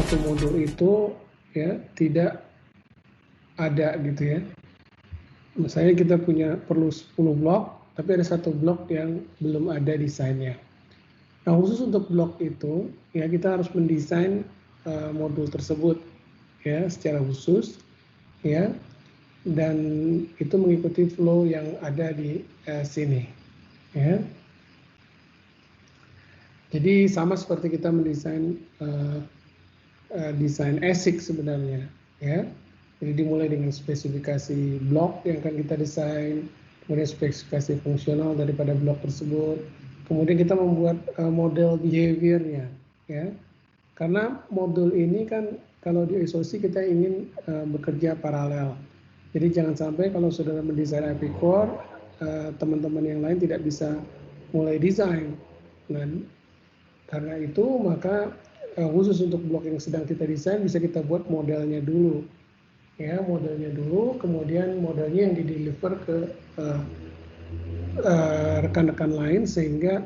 satu modul itu ya tidak ada gitu ya. Misalnya kita perlu 10 blok, tapi ada satu blok yang belum ada desainnya. Nah, khusus untuk blok itu ya kita harus mendesain modul tersebut ya secara khusus ya, dan itu mengikuti flow yang ada di sini ya. Jadi sama seperti kita mendesain desain ASIC sebenarnya ya. Jadi dimulai dengan spesifikasi blok yang akan kita desain, kemudian spesifikasi fungsional daripada blok tersebut, kemudian kita membuat model behaviornya ya. Karena modul ini kan kalau di SOC kita ingin bekerja paralel. Jadi jangan sampai kalau saudara mendesain IP core, teman-teman yang lain tidak bisa mulai desain. Nah, karena itu maka khusus untuk blok yang sedang kita desain bisa kita buat modelnya dulu. Ya, modelnya dulu, kemudian modelnya yang di-deliver ke rekan-rekan lain sehingga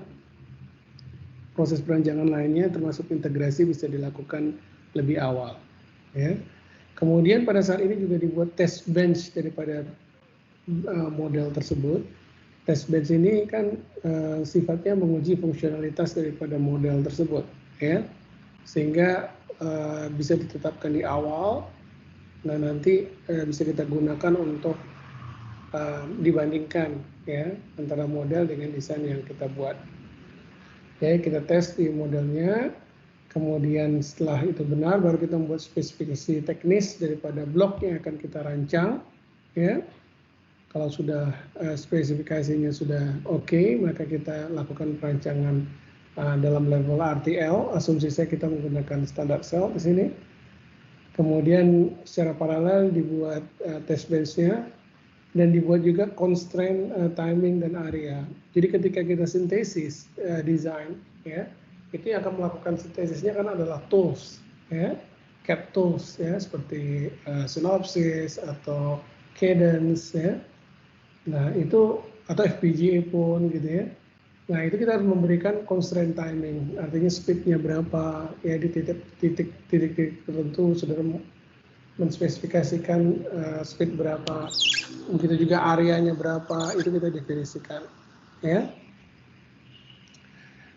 proses perancangan lainnya termasuk integrasi bisa dilakukan lebih awal. Ya. Kemudian pada saat ini juga dibuat test bench daripada model tersebut. Test bench ini kan sifatnya menguji fungsionalitas daripada model tersebut, ya, sehingga bisa ditetapkan di awal. Nah, nanti bisa kita gunakan untuk dibandingkan ya antara model dengan desain yang kita buat. Ya, kita tes di modelnya, kemudian setelah itu benar baru kita membuat spesifikasi teknis daripada blok yang akan kita rancang, ya. Kalau sudah spesifikasinya sudah oke, maka kita lakukan perancangan dalam level RTL. Asumsi saya kita menggunakan standar cell di sini. Kemudian secara paralel dibuat test bench-nya dan dibuat juga constraint timing dan area. Jadi ketika kita sintesis design, ya, itu yang akan melakukan sintesisnya kan adalah tools, ya, CAD tools, ya, seperti Synopsys atau Cadence, ya. Nah, itu atau FPGA pun gitu ya. Nah, itu kita harus memberikan constraint timing, artinya speednya berapa, ya di titik tertentu saudara menspesifikasikan speed berapa, begitu juga areanya berapa, itu kita definisikan, ya.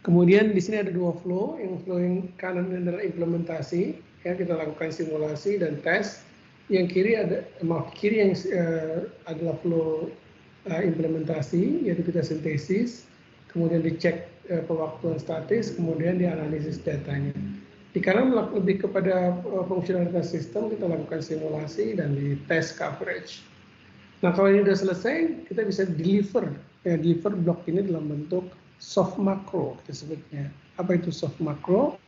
Kemudian di sini ada dua flow yang kanan adalah implementasi, ya, kita lakukan simulasi dan tes. Yang kiri yang adalah flow implementasi, yaitu kita sintesis, kemudian dicek pewaktuan statis, kemudian dianalisis datanya. Di kanan lebih kepada fungsionalitas sistem, kita lakukan simulasi dan di test coverage. Nah, kalau ini sudah selesai, kita bisa deliver blok ini dalam bentuk soft macro, kita sebutnya. Apa itu soft macro?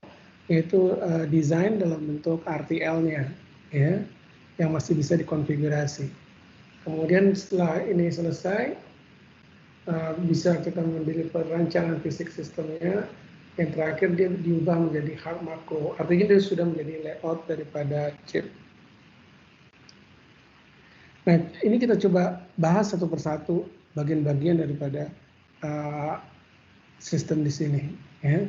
Yaitu desain dalam bentuk RTL-nya, ya, yang masih bisa dikonfigurasi. Kemudian setelah ini selesai, bisa kita mendeliver rancangan fisik sistemnya. Yang terakhir dia diubah menjadi hard macro, artinya dia sudah menjadi layout daripada chip. Nah, ini kita coba bahas satu persatu bagian-bagian daripada sistem di sini. Ya.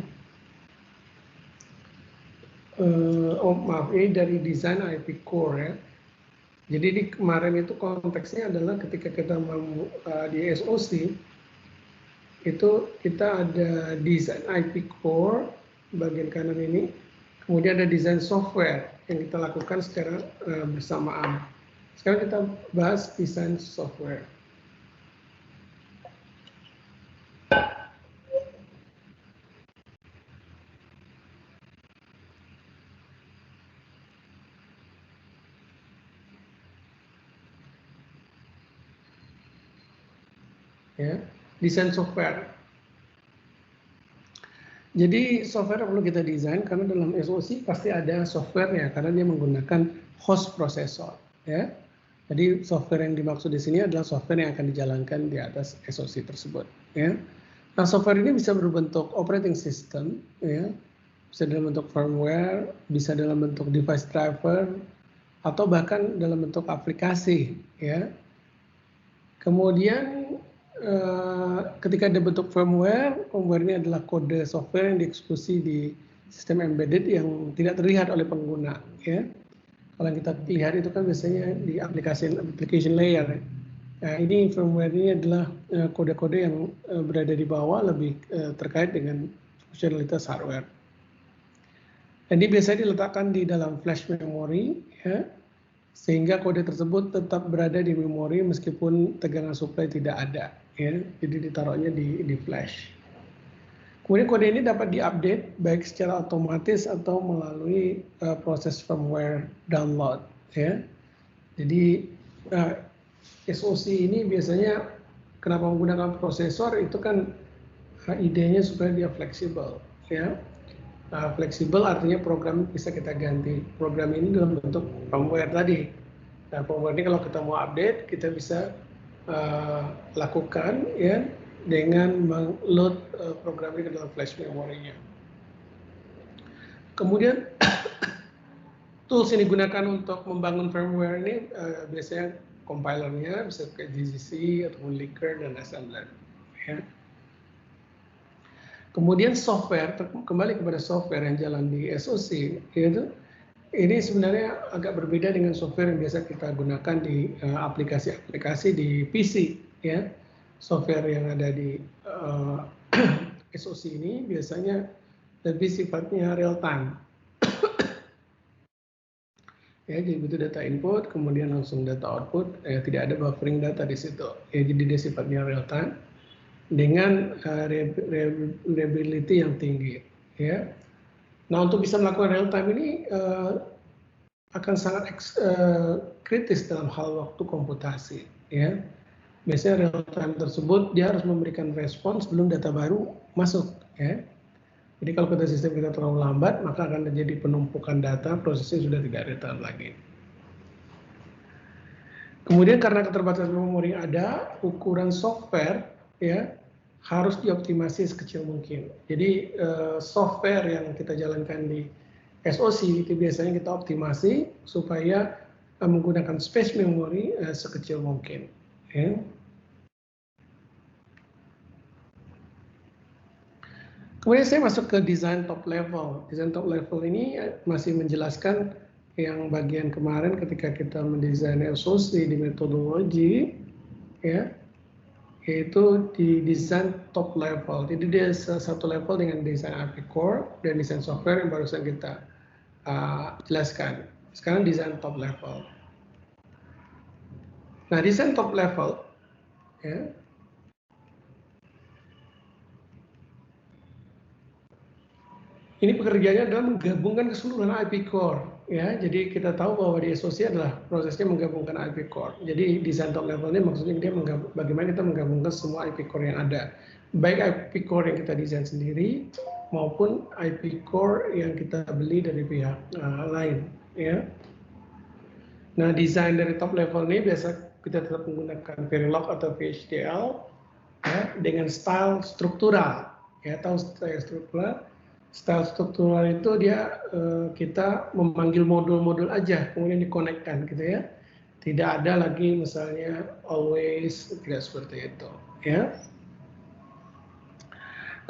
Maaf, ini dari desain IP core ya. Jadi di kemarin itu konteksnya adalah ketika kita mau di SOC itu kita ada desain IP core bagian kanan ini, kemudian ada desain software yang kita lakukan secara bersamaan. Sekarang kita bahas desain software. Ya, desain software. Jadi software perlu kita desain karena dalam SOC pasti ada software ya, karena dia menggunakan host processor. Ya, jadi software yang dimaksud di sini adalah software yang akan dijalankan di atas SOC tersebut. Ya, nah software ini bisa berbentuk operating system, ya, bisa dalam bentuk firmware, bisa dalam bentuk device driver, atau bahkan dalam bentuk aplikasi. Ya, kemudian ketika ada bentuk firmware ini adalah kode software yang dieksekusi di sistem embedded yang tidak terlihat oleh pengguna, ya. Kalau yang kita lihat itu kan biasanya di application layer. Nah, ini firmware ini adalah kode-kode yang berada di bawah, lebih terkait dengan fungsionalitas hardware. Dan ini biasanya diletakkan di dalam flash memory, ya, sehingga kode tersebut tetap berada di memori meskipun tegangan supply tidak ada, ya. Jadi ditaruhnya di flash. Kemudian kode ini dapat diupdate baik secara otomatis atau melalui proses firmware download, ya. Jadi SoC ini biasanya kenapa menggunakan prosesor itu kan idenya supaya dia fleksibel, ya. Fleksibel artinya program bisa kita ganti. Program ini dalam bentuk firmware tadi. Nah, firmware ini kalau kita mau update, kita bisa lakukan, ya, dengan meng-load program ini ke dalam flash memorinya. Kemudian tools yang digunakan untuk membangun firmware ini biasanya compilernya bisa kayak GCC ataupun Licker dan assembler, ya. Kemudian software, kembali kepada software yang jalan di SoC, yaitu ini sebenarnya agak berbeda dengan software yang biasa kita gunakan di aplikasi-aplikasi di PC, ya. Software yang ada di SoC ini biasanya lebih sifatnya real time. Ya, jadi butuh data input, kemudian langsung data output, tidak ada buffering data di situ. Ya, jadi dia sifatnya real time dengan reliability yang tinggi, ya. Nah, untuk bisa melakukan real time ini akan sangat kritis dalam hal waktu komputasi, ya. Biasanya real time tersebut dia harus memberikan respons sebelum data baru masuk, ya. Jadi kalau sistem kita terlalu lambat, maka akan terjadi penumpukan data, prosesnya sudah tidak real time lagi. Kemudian karena keterbatasan memori ada, ukuran software, ya, harus dioptimasi sekecil mungkin. Jadi software yang kita jalankan di SoC itu biasanya kita optimasi supaya menggunakan space memory sekecil mungkin, ya. Kemudian saya masuk ke desain top level. Desain top level ini masih menjelaskan yang bagian kemarin ketika kita mendesain SoC di metodologi, ya, yaitu di desain top level. Jadi dia satu level dengan desain IP core dan desain software yang barusan kita jelaskan. Sekarang desain top level. Nah, desain top level, ya, ini pekerjaannya adalah menggabungkan keseluruhan IP core, ya. Jadi kita tahu bahwa di SoC adalah prosesnya menggabungkan IP core. Jadi desain top level ini maksudnya dia bagaimana kita menggabungkan semua IP core yang ada, baik IP core yang kita desain sendiri maupun IP core yang kita beli dari pihak lain, ya. Nah, desain dari top level ini biasa kita tetap menggunakan Verilog atau VHDL, ya, dengan style struktural, ya. Tahu style struktural? Style struktural itu dia kita memanggil modul-modul aja, kemudian dikonekkan, gitu, ya. Tidak ada lagi misalnya always, tidak seperti itu, ya.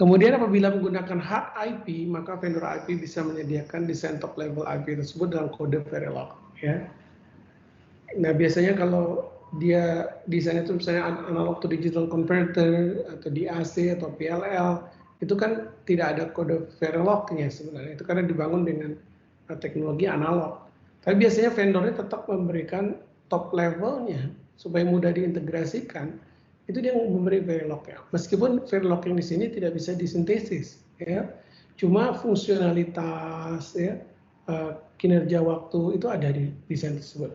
Kemudian apabila menggunakan hard IP, maka vendor IP bisa menyediakan desain top level IP tersebut dalam kode Verilog, ya. Nah, biasanya kalau dia desain itu misalnya analog to digital converter atau DAC atau PLL, itu kan tidak ada kode Verilognya sebenarnya, itu karena dibangun dengan teknologi analog. Tapi biasanya vendornya tetap memberikan top levelnya supaya mudah diintegrasikan. Itu dia memberi Verilognya. Meskipun Verilog yang di sini tidak bisa disintesis, ya, cuma fungsionalitas, ya, kinerja waktu itu ada di desain tersebut.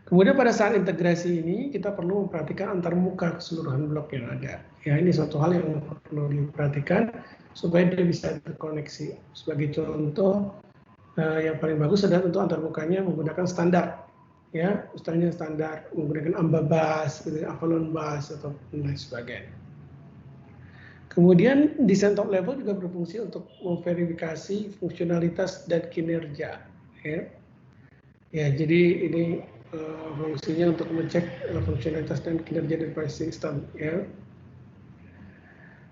Kemudian pada saat integrasi ini kita perlu memperhatikan antarmuka keseluruhan blok yang ada. Ya, ini suatu hal yang perlu diperhatikan supaya dia bisa terkoneksi. Sebagai contoh, yang paling bagus adalah tentu antarmukanya menggunakan standar, ya, misalnya standar menggunakan AMBA bus, Avalon bus atau lain sebagainya. Kemudian desain top level juga berfungsi untuk memverifikasi fungsionalitas dan kinerja, ya. Ya, jadi ini fungsinya untuk mengecek fungsionalitas dan kinerja dari sistem, ya.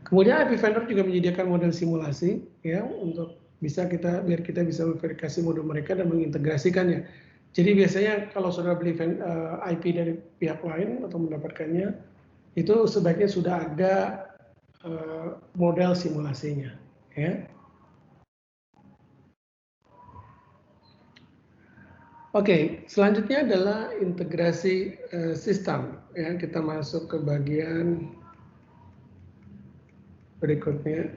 Kemudian IP vendor juga menyediakan model simulasi ya untuk biar kita bisa memverifikasi modul mereka dan mengintegrasikannya. Jadi biasanya kalau saudara beli IP dari pihak lain atau mendapatkannya, itu sebaiknya sudah ada model simulasinya. Ya. Oke, selanjutnya adalah integrasi sistem. Ya, kita masuk ke bagian berikutnya.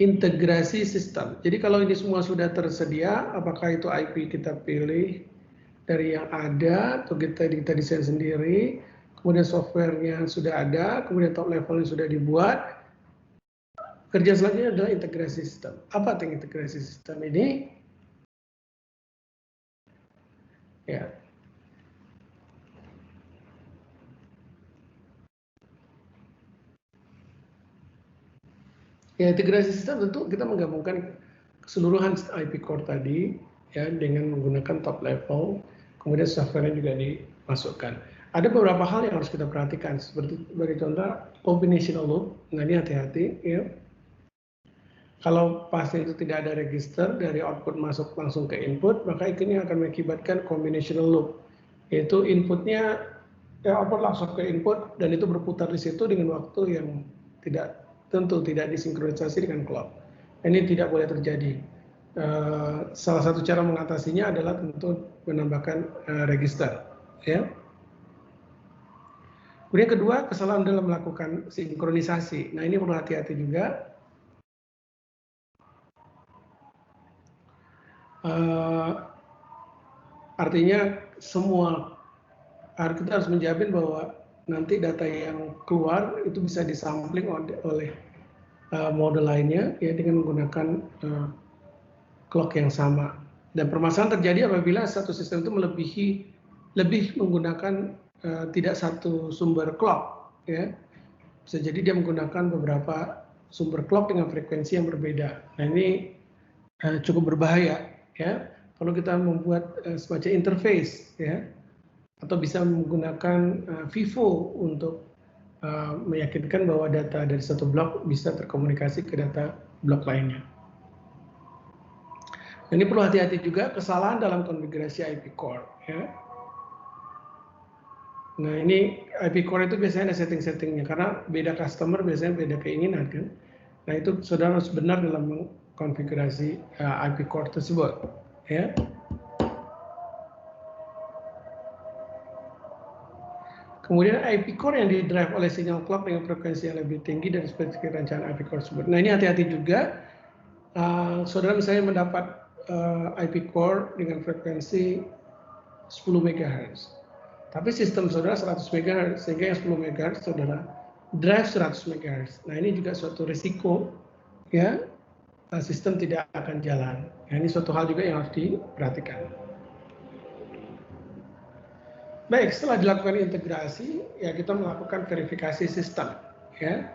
Integrasi sistem. Jadi kalau ini semua sudah tersedia, apakah itu IP kita pilih dari yang ada atau kita desain sendiri, kemudian softwarenya sudah ada, kemudian top levelnya sudah dibuat. Kerja selanjutnya adalah integrasi sistem. Apa itu integrasi sistem ini? Ya. Ya, integrasi sistem tentu kita menggabungkan keseluruhan IP core tadi ya dengan menggunakan top level, kemudian softwarenya juga dimasukkan. Ada beberapa hal yang harus kita perhatikan seperti sebagai contoh combinational loop. Nah, ini hati-hati ya. Kalau pasti itu tidak ada register dari output masuk langsung ke input, maka ini akan mengakibatkan combinational loop, yaitu inputnya output langsung ke input dan itu berputar di situ dengan waktu yang tidak disinkronisasi dengan clock. Ini tidak boleh terjadi. Salah satu cara mengatasinya adalah tentu menambahkan register. Ya. Kemudian kedua, kesalahan dalam melakukan sinkronisasi. Nah, ini perlu hati-hati juga. Artinya kita harus menjamin bahwa nanti data yang keluar itu bisa disampling oleh model lainnya ya dengan menggunakan clock yang sama. Dan permasalahan terjadi apabila satu sistem itu lebih menggunakan tidak satu sumber clock ya. Bisa jadi dia menggunakan beberapa sumber clock dengan frekuensi yang berbeda. Nah, ini cukup berbahaya ya. Kalau kita membuat semacam interface ya, atau bisa menggunakan FIFO untuk meyakinkan bahwa data dari satu blok bisa terkomunikasi ke data blok lainnya. Ini perlu hati-hati juga kesalahan dalam konfigurasi IP core. Ya. Nah, ini IP core itu biasanya ada setting-settingnya karena beda customer biasanya beda keinginan kan. Nah, itu saudara harus benar dalam mengkonfigurasi IP core tersebut. Ya. Kemudian IP core yang didrive oleh sinyal clock dengan frekuensi yang lebih tinggi dari spesifikasi rancangan IP core tersebut. Nah, ini hati-hati juga. Saudara misalnya mendapat IP core dengan frekuensi 10 MHz. Tapi sistem saudara 100 MHz, sehingga yang 10 MHz saudara drive 100 MHz. Nah, ini juga suatu risiko ya, sistem tidak akan jalan. Nah, ini suatu hal juga yang harus diperhatikan. Baik, setelah dilakukan integrasi, ya kita melakukan verifikasi sistem. Ya.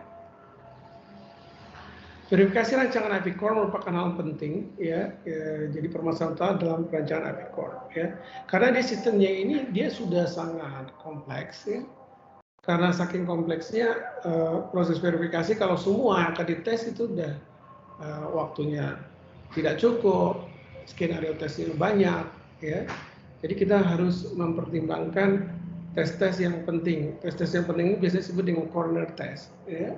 Verifikasi rancangan IP core merupakan hal penting, ya. Jadi permasalahan utama dalam perancangan IP core. Ya. Karena dia sistemnya ini dia sudah sangat kompleks, ya. Karena saking kompleksnya proses verifikasi kalau semua akan dites itu udah waktunya tidak cukup, skenario tesnya banyak, ya. Jadi kita harus mempertimbangkan tes-tes yang penting. Tes-tes yang penting ini biasanya disebut dengan corner test. Ya.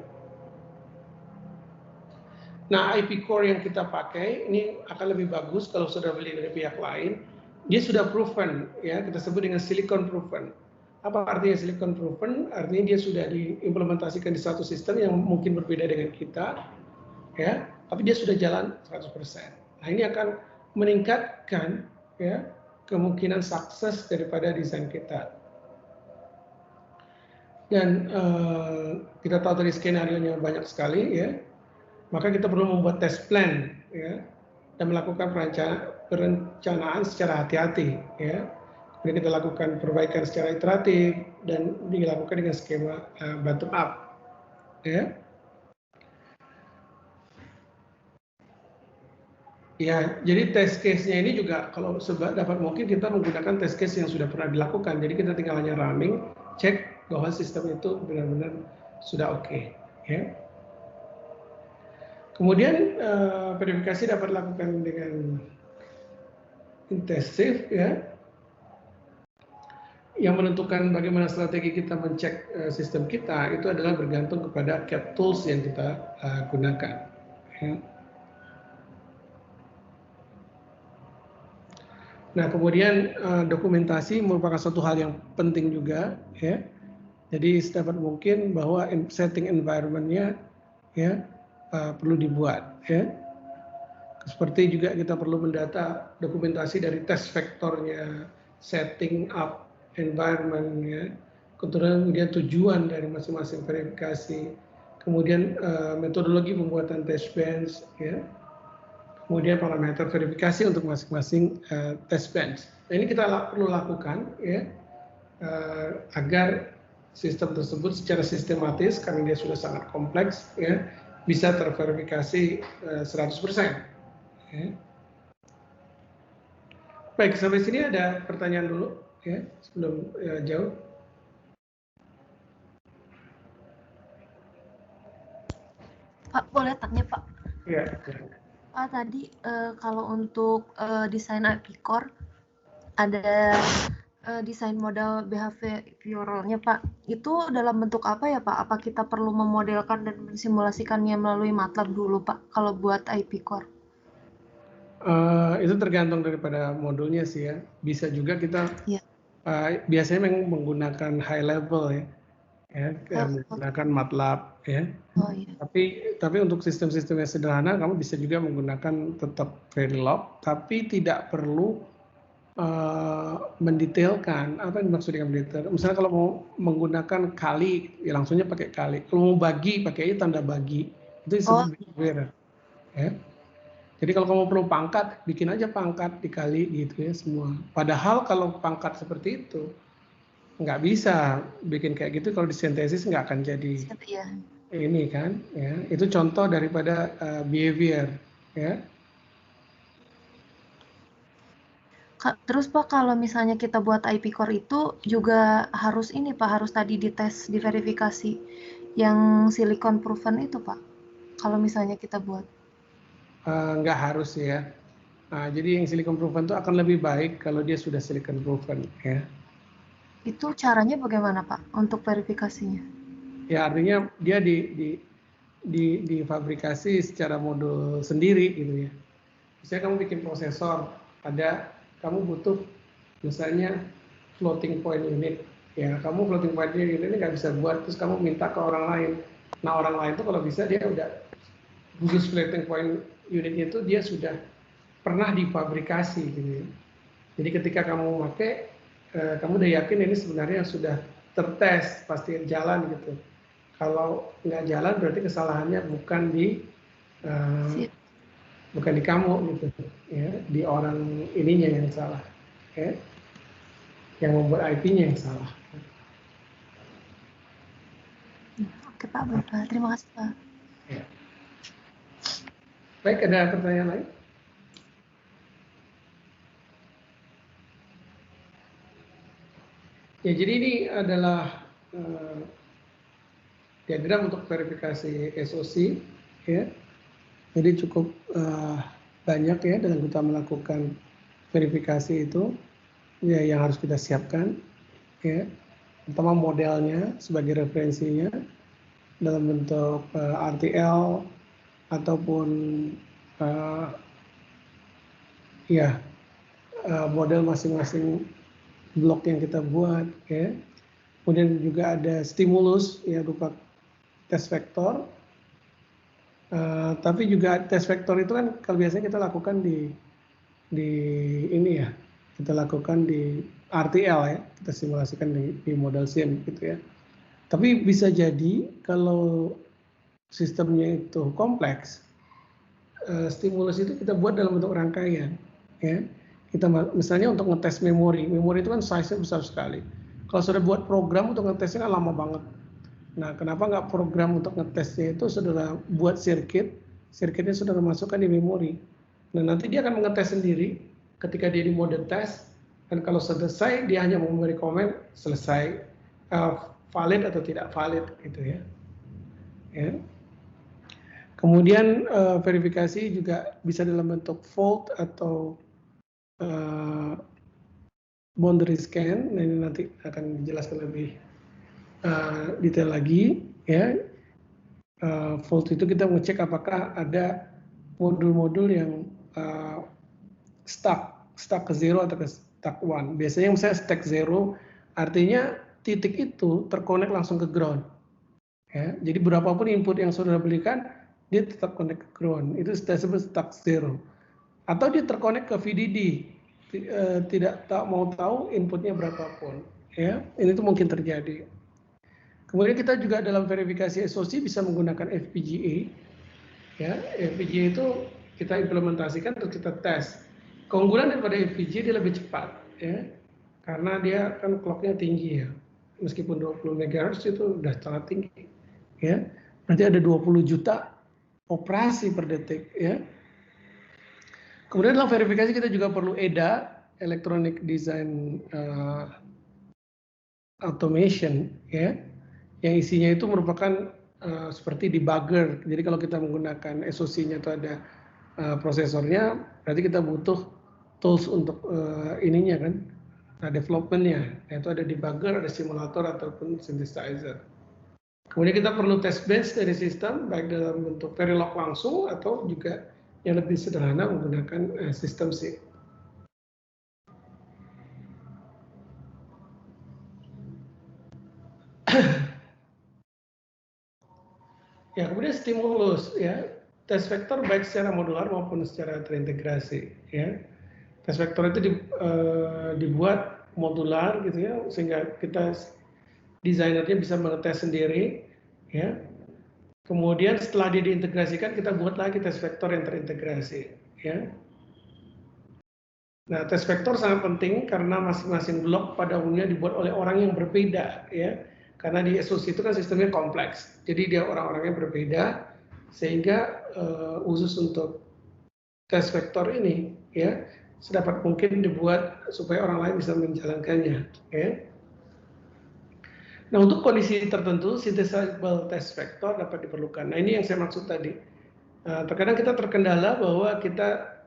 Nah, IP core yang kita pakai ini akan lebih bagus kalau sudah beli dari pihak lain. Dia sudah proven, ya kita sebut dengan silicon proven. Apa artinya silicon proven? Artinya dia sudah diimplementasikan di satu sistem yang mungkin berbeda dengan kita, ya. Tapi dia sudah jalan 100%. Nah, ini akan meningkatkan, ya, kemungkinan sukses daripada desain kita. Dan kita tahu tadi skenario-nya banyak sekali, ya. Maka kita perlu membuat test plan, ya, dan melakukan perencanaan secara hati-hati, ya. Kemudian kita lakukan perbaikan secara iteratif dan dilakukan dengan skema bottom up, ya. Ya, jadi test case-nya ini juga kalau dapat mungkin kita menggunakan test case yang sudah pernah dilakukan. Jadi kita tinggal hanya running, cek bahwa sistem itu benar-benar sudah oke. Ya. Kemudian verifikasi dapat dilakukan dengan intensif, ya. Yang menentukan bagaimana strategi kita mencek sistem kita itu adalah bergantung kepada CAT tools yang kita gunakan. Ya. Nah, kemudian dokumentasi merupakan suatu hal yang penting juga, ya. Jadi sedapat mungkin bahwa setting environment-nya ya perlu dibuat, ya. Seperti juga kita perlu mendata dokumentasi dari test vektornya, setting up environment-nya, kemudian tujuan dari masing-masing verifikasi, kemudian metodologi pembuatan test bench, ya. Kemudian parameter verifikasi untuk masing-masing test bench. Nah, ini kita perlu lakukan, ya, agar sistem tersebut secara sistematis, karena dia sudah sangat kompleks, ya, bisa terverifikasi 100%. Ya. Baik, sampai sini ada pertanyaan dulu, ya, sebelum jauh. Pak, boleh tanya, Pak? Ya. Pak, tadi kalau untuk desain IP core ada desain model behavioralnya, Pak. Itu dalam bentuk apa ya, Pak? Apa kita perlu memodelkan dan mensimulasikannya melalui MATLAB dulu, Pak, kalau buat IP core? Itu tergantung daripada modulnya sih, ya. Bisa juga kita biasanya memang menggunakan high level, ya, menggunakan MATLAB, ya. Oh, iya. Tapi untuk sistem-sistem yang sederhana kamu bisa juga menggunakan tetap Verilog, tapi tidak perlu mendetailkan. Apa yang dimaksud dengan mendetail? Misalnya kalau mau menggunakan kali, ya langsungnya pakai kali. Kalau mau bagi, pakai aja tanda bagi. Itu disebut behavior, ya. Jadi kalau kamu perlu pangkat, bikin aja pangkat dikali gitu, ya, semua. Padahal kalau pangkat seperti itu nggak bisa bikin kayak gitu, kalau disintesis nggak akan jadi ini kan, ya. Itu contoh daripada behavior, ya. Terus Pak, kalau misalnya kita buat IP core itu juga harus ini Pak, harus tadi dites, diverifikasi yang silicon proven itu Pak, kalau misalnya kita buat. Nggak harus ya. Nah, jadi yang silicon proven itu akan lebih baik kalau dia sudah silicon proven, ya. Itu caranya bagaimana Pak untuk verifikasinya? Ya artinya dia difabrikasi secara modul sendiri gitu, ya. Misalnya kamu bikin prosesor, kamu butuh misalnya floating point unit, ya. Kamu floating point unit ini nggak bisa buat, terus kamu minta ke orang lain. Nah, orang lain itu kalau bisa dia udah khusus floating point unitnya itu dia sudah pernah difabrikasi gitu. Jadi ketika kamu pakai, kamu udah yakin ini sebenarnya sudah tertes, pasti jalan gitu. Kalau nggak jalan berarti kesalahannya bukan di kamu gitu, ya, di orang ininya yang salah, ya, yang membuat IP-nya yang salah. Oke Pak, baik. Terima kasih Pak. Ya. Baik, ada pertanyaan lain? Ya, jadi ini adalah diagram untuk verifikasi SOC, ya. Jadi cukup banyak ya dalam kita melakukan verifikasi itu, ya, yang harus kita siapkan, ya. Pertama modelnya sebagai referensinya dalam bentuk RTL ataupun model masing-masing blok yang kita buat, ya. Kemudian juga ada stimulus, ya, berupa test vektor. Tapi juga test vektor itu kan kalau biasanya kita lakukan di ini, ya, kita lakukan di RTL, ya, kita simulasikan di model sim gitu, ya. Tapi bisa jadi kalau sistemnya itu kompleks, stimulus itu kita buat dalam bentuk rangkaian, ya. Kita misalnya untuk ngetes memori itu kan size-nya besar sekali. Kalau sudah buat program untuk ngetesnya kan lama banget. Nah, kenapa nggak program untuk ngetesnya itu sudah buat sirkitnya sudah dimasukkan di memori. Nah, nanti dia akan mengetes sendiri ketika dia di mode tes, dan kalau selesai dia hanya memberi komen selesai, valid atau tidak valid gitu, ya. Ya. Kemudian verifikasi juga bisa dalam bentuk fault atau boundary scan. Nah, ini nanti akan dijelaskan lebih detail lagi ya. Fault itu kita mengecek apakah ada modul-modul yang stuck ke 0 atau ke stuck 1. Biasanya misalnya stuck 0 artinya titik itu terkonek langsung ke ground. Ya, jadi berapapun input yang saudara belikan, dia tetap connect ke ground. Itu disebut stuck 0. Atau dia terkonek ke VDD, tidak mau tahu inputnya berapapun. Ya, ini tuh mungkin terjadi. Kemudian kita juga dalam verifikasi SOC bisa menggunakan FPGA. Ya, FPGA itu kita implementasikan terus kita tes. Keunggulan daripada FPGA dia lebih cepat, ya, karena dia kan clocknya tinggi ya. Meskipun 20 MHz itu udah sangat tinggi. Ya, nanti ada 20 juta operasi per detik ya. Kemudian dalam verifikasi kita juga perlu EDA, Electronic Design Automation ya, yang isinya itu merupakan seperti debugger. Jadi kalau kita menggunakan SoC-nya itu ada prosesornya, berarti kita butuh tools untuk ininya kan, development-nya, yaitu ada debugger, ada simulator ataupun synthesizer. Kemudian kita perlu test bench dari sistem, baik dalam bentuk Verilog langsung atau juga yang lebih sederhana menggunakan sistem C. Ya, kemudian stimulus ya, test vektor baik secara modular maupun secara terintegrasi ya. Test vektor itu dibuat modular gitu ya, sehingga kita desainernya bisa mengetes sendiri ya. Kemudian setelah dia diintegrasikan, kita buat lagi test vektor yang terintegrasi ya. Nah, test vektor sangat penting karena masing-masing blok pada umumnya dibuat oleh orang yang berbeda ya. Karena di SoC itu kan sistemnya kompleks. Jadi dia orang-orangnya berbeda, sehingga khusus untuk test vektor ini ya sedapat mungkin dibuat supaya orang lain bisa menjalankannya ya. Nah, untuk kondisi tertentu synthesizable test vector dapat diperlukan. Nah, ini yang saya maksud tadi. Terkadang kita terkendala bahwa kita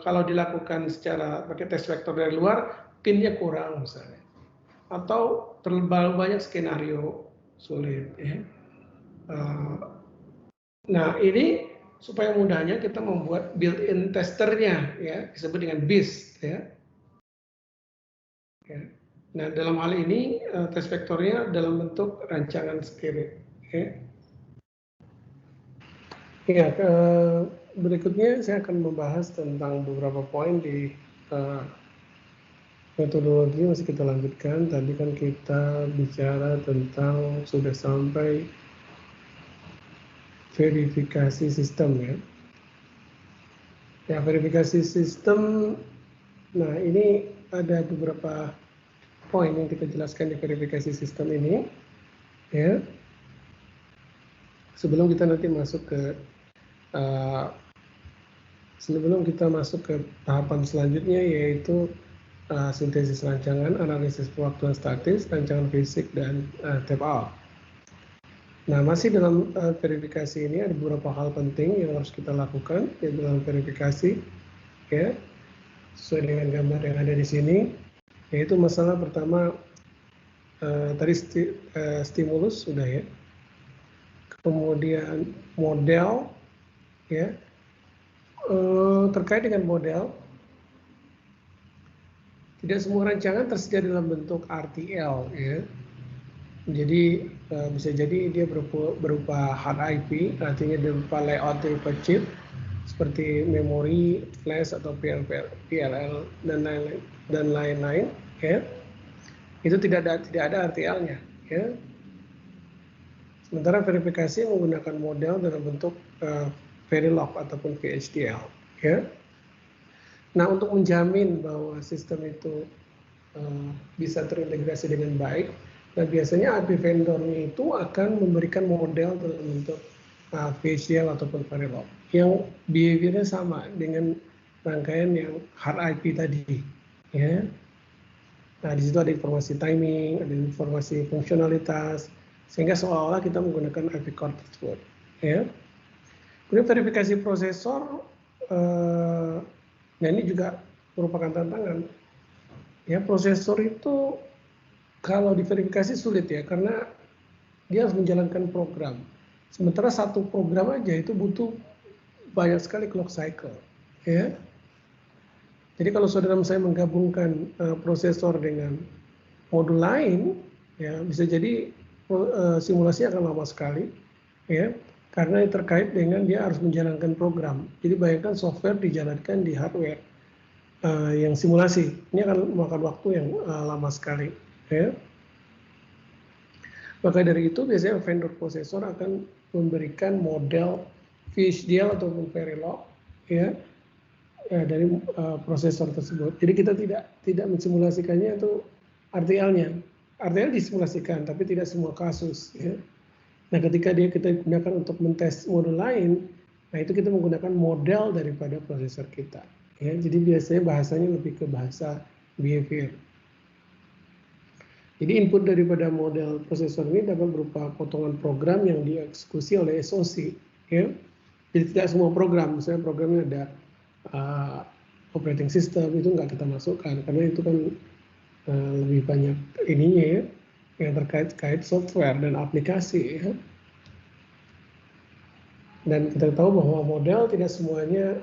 kalau dilakukan secara pakai test vector dari luar, pinnya kurang misalnya, atau terlalu banyak skenario sulit. Ya. Nah, ini supaya mudahnya kita membuat built-in testernya, ya, disebut dengan BIS. Ya. Ya. Nah, dalam hal ini test vektornya dalam bentuk rancangan script. Ya. Ya, berikutnya saya akan membahas tentang beberapa poin di metodologi. Masih kita lanjutkan. Tadi kan kita bicara tentang sudah sampai verifikasi sistem ya. Ya, verifikasi sistem. Nah, ini ada beberapa poin yang kita jelaskan di verifikasi sistem ini ya. Sebelum kita nanti masuk ke tahapan selanjutnya, yaitu sintesis rancangan, analisis pewaktuan statis, rancangan fisik, dan tap out. Nah, masih dalam verifikasi ini ada beberapa hal penting yang harus kita lakukan ya, dalam verifikasi ya, sesuai dengan gambar yang ada di sini, yaitu masalah pertama tadi stimulus sudah ya, kemudian model ya. Terkait dengan model, tidak semua rancangan tersedia dalam bentuk RTL ya. Jadi bisa jadi dia berupa hard IP, artinya berupa layout berupa chip seperti memori, flash atau PLL dan lain-lain ya. Itu tidak ada RTL-nya ya. Sementara verifikasi menggunakan model dalam bentuk Verilog ataupun VHDL ya. Nah, untuk menjamin bahwa sistem itu bisa terintegrasi dengan baik, nah biasanya IP vendornya itu akan memberikan model dalam bentuk VHDL ataupun Verilog yang behaviornya sama dengan rangkaian yang hard IP tadi ya. Nah, di situ ada informasi timing, ada informasi fungsionalitas, sehingga seolah-olah kita menggunakan IP core tersebut ya. Kemudian verifikasi prosesor, nah ini juga merupakan tantangan. Ya, prosesor itu kalau diverifikasi sulit ya, karena dia harus menjalankan program. Sementara satu program aja itu butuh banyak sekali clock cycle. Ya. Jadi kalau saudara saya menggabungkan prosesor dengan modul lain, ya bisa jadi simulasi akan lama sekali, ya, karena terkait dengan dia harus menjalankan program. Jadi bayangkan software dijalankan di hardware yang simulasi, ini akan memakan waktu yang lama sekali, ya. Maka dari itu biasanya vendor prosesor akan memberikan model VHDL ataupun Verilog, ya, dari prosesor tersebut. Jadi kita tidak mensimulasikannya itu RTL-nya. RTL disimulasikan, tapi tidak semua kasus. Ya. Nah, ketika kita gunakan untuk mentes modul lain, nah itu kita menggunakan model daripada prosesor kita. Ya. Jadi biasanya bahasanya lebih ke bahasa behavior. Jadi input daripada model prosesor ini dapat berupa potongan program yang dieksekusi oleh SoC. Ya. Jadi tidak semua program, misalnya programnya ada operating system itu nggak kita masukkan karena itu kan lebih banyak ininya ya yang terkait software dan aplikasi ya. Dan kita tahu bahwa model tidak semuanya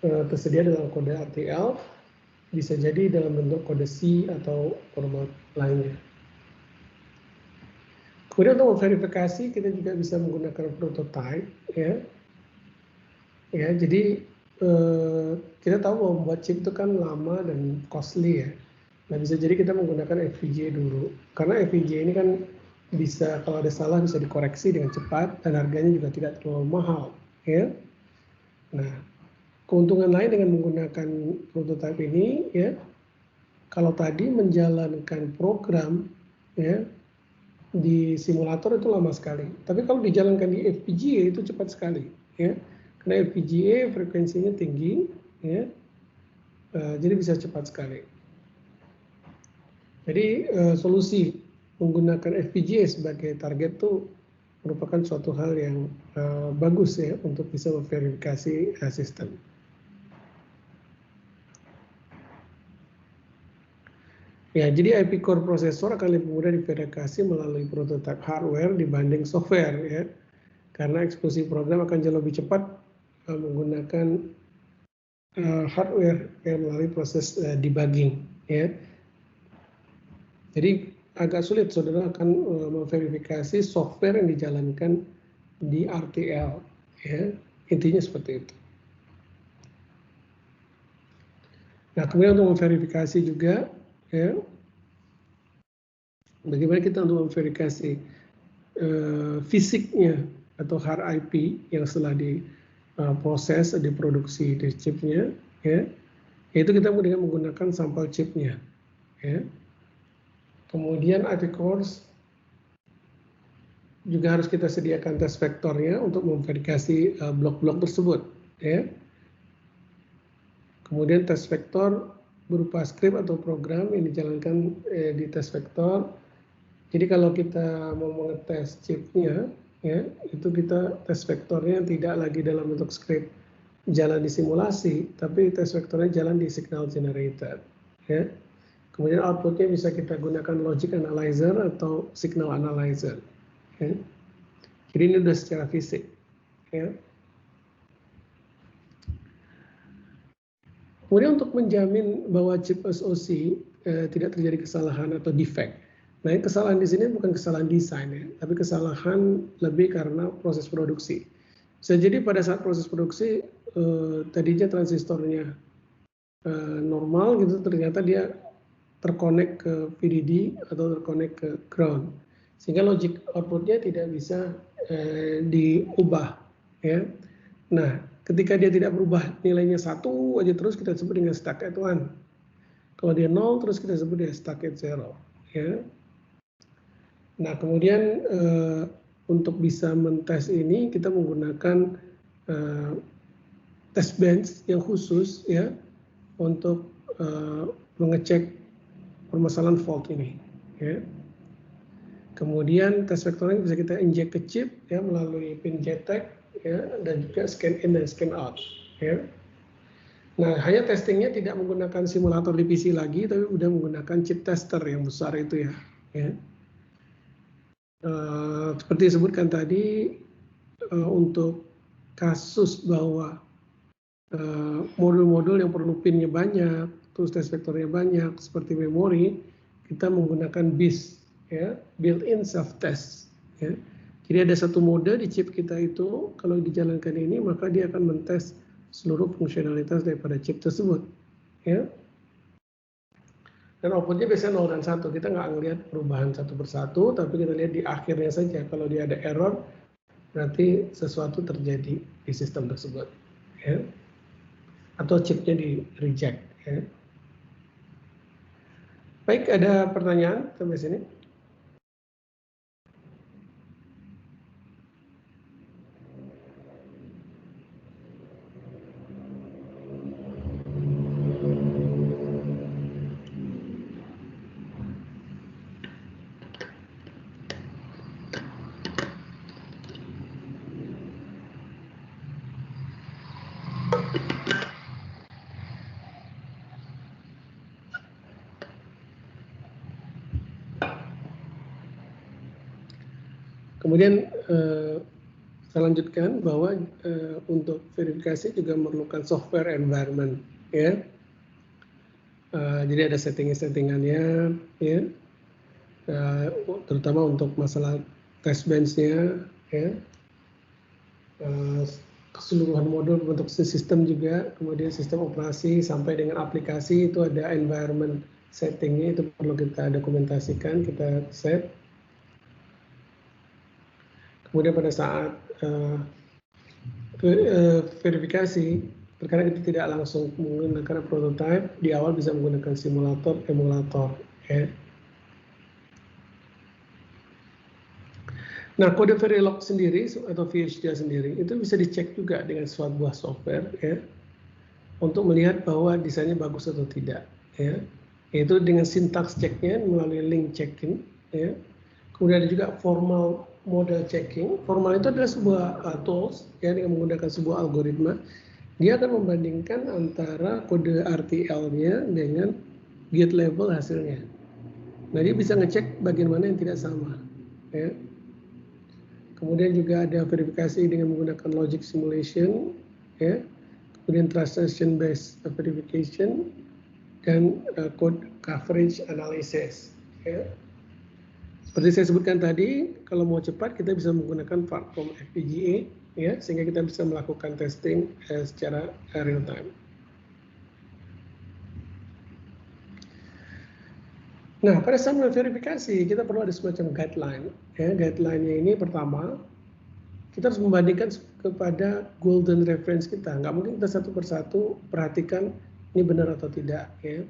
tersedia dalam kode RTL, bisa jadi dalam bentuk kode C atau format lainnya. Kemudian untuk verifikasi kita juga bisa menggunakan prototype ya. Ya, jadi kita tahu bahwa membuat chip itu kan lama dan costly ya. Nah bisa jadi kita menggunakan FPGA dulu, karena FPGA ini kan bisa kalau ada salah bisa dikoreksi dengan cepat dan harganya juga tidak terlalu mahal. Ya. Nah keuntungan lain dengan menggunakan prototype ini ya, kalau tadi menjalankan program ya di simulator itu lama sekali, tapi kalau dijalankan di FPGA itu cepat sekali ya. Karena FPGA frekuensinya tinggi, ya, jadi bisa cepat sekali. Jadi solusi menggunakan FPGA sebagai target itu merupakan suatu hal yang bagus ya untuk bisa memverifikasi sistem. Ya, jadi IP core prosesor akan lebih mudah diverifikasi melalui prototype hardware dibanding software ya, karena eksekusi program akan jauh lebih cepat menggunakan hardware yang melalui proses debugging ya. Jadi agak sulit saudara akan memverifikasi software yang dijalankan di RTL ya. Intinya seperti itu. Nah, kemudian untuk memverifikasi juga ya, bagaimana kita untuk memverifikasi fisiknya atau hard IP yang setelah diproses, diproduksi di chipnya, ya, yaitu kita dengan menggunakan sampel chipnya. Ya. Kemudian IP cores juga harus kita sediakan test vektornya untuk memverifikasi blok-blok tersebut. Ya. Kemudian test vektor berupa script atau program yang dijalankan di test vektor. Jadi kalau kita mau mengetes chipnya, ya, itu kita tes vektornya tidak lagi dalam bentuk script jalan di simulasi, tapi tes vektornya jalan di signal generator. Ya. Kemudian outputnya bisa kita gunakan logic analyzer atau signal analyzer. Ya. Jadi ini sudah secara fisik. Ya. Kemudian untuk menjamin bahwa chip SoC tidak terjadi kesalahan atau defect. Nah, kesalahan di sini bukan kesalahan desain ya, tapi kesalahan lebih karena proses produksi. Bisa jadi pada saat proses produksi tadinya transistornya normal gitu, ternyata dia terkonek ke VDD atau terkonek ke ground, sehingga logic outputnya tidak bisa diubah. Ya. Nah, ketika dia tidak berubah nilainya 1 aja terus kita sebut dengan stuck at 1. Kalau dia 0 terus kita sebut dia stuck at 0. Ya. Nah, kemudian untuk bisa mentes ini kita menggunakan test bench yang khusus ya untuk mengecek permasalahan fault ini. Ya. Kemudian test vektornya bisa kita inject ke chip ya melalui pin JTAG ya, dan juga scan in dan scan out. Ya. Nah, hanya testingnya tidak menggunakan simulator di PC lagi, tapi udah menggunakan chip tester yang besar itu ya. Seperti disebutkan tadi, untuk kasus bahwa modul-modul yang perlu pinnya banyak, terus test vektornya banyak, seperti memori, kita menggunakan BIS, ya, built-in self-test. Ya. Jadi ada satu mode di chip kita itu, kalau dijalankan ini, maka dia akan mentes seluruh fungsionalitas daripada chip tersebut. Ya. Dan outputnya biasanya 0 dan 1, kita nggak ngelihat perubahan satu persatu, tapi kita lihat di akhirnya saja. Kalau dia ada error, berarti sesuatu terjadi di sistem tersebut. Ya. Atau chipnya di reject. Ya. Baik, ada pertanyaan sampai sini? Kemudian saya lanjutkan bahwa untuk verifikasi juga memerlukan software environment, ya. Jadi ada settingannya, ya. Terutama untuk masalah test bench-nya, ya. Keseluruhan modul bentuk sistem juga, kemudian sistem operasi sampai dengan aplikasi itu ada environment settingnya, itu perlu kita dokumentasikan, kita set. Kemudian pada saat verifikasi, terkadang kita tidak langsung menggunakan prototype, di awal bisa menggunakan simulator, emulator. Ya. Nah, kode Verilog sendiri atau VHDL sendiri itu bisa dicek juga dengan sebuah software, ya, untuk melihat bahwa desainnya bagus atau tidak. Ya. Yaitu dengan sintaks ceknya melalui link checking. Ya. Kemudian ada juga formal model checking. Formal itu adalah sebuah tools, ya, dengan menggunakan sebuah algoritma. Dia akan membandingkan antara kode RTL-nya dengan gate level hasilnya. Nah, dia bisa ngecek bagian mana yang tidak sama. Ya. Kemudian juga ada verifikasi dengan menggunakan logic simulation, ya. Kemudian transaction based verification dan code coverage analysis. Ya. Seperti saya sebutkan tadi, kalau mau cepat kita bisa menggunakan platform FPGA, ya, sehingga kita bisa melakukan testing secara real time. Nah, pada saat verifikasi kita perlu ada semacam guideline. Ya, guideline-nya ini pertama, kita harus membandingkan kepada golden reference kita. Nggak mungkin kita satu persatu perhatikan ini benar atau tidak. Ya.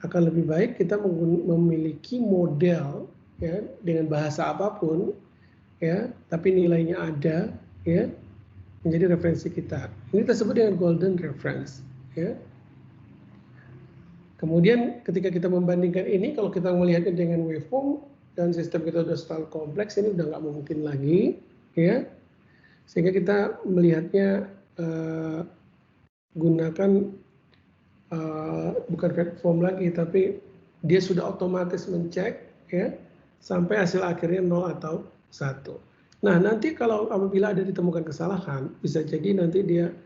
Akan lebih baik kita memiliki model, ya, dengan bahasa apapun, ya, tapi nilainya ada, ya, menjadi referensi kita. Ini tersebut dengan golden reference, ya. Kemudian ketika kita membandingkan ini, kalau kita melihatnya dengan waveform dan sistem kita sudah terlalu kompleks, ini udah nggak mungkin lagi, ya. Sehingga kita melihatnya gunakan bukan waveform lagi, tapi dia sudah otomatis mencek, ya, sampai hasil akhirnya 0 atau 1. Nah, nanti kalau apabila ada ditemukan kesalahan, bisa jadi nanti dia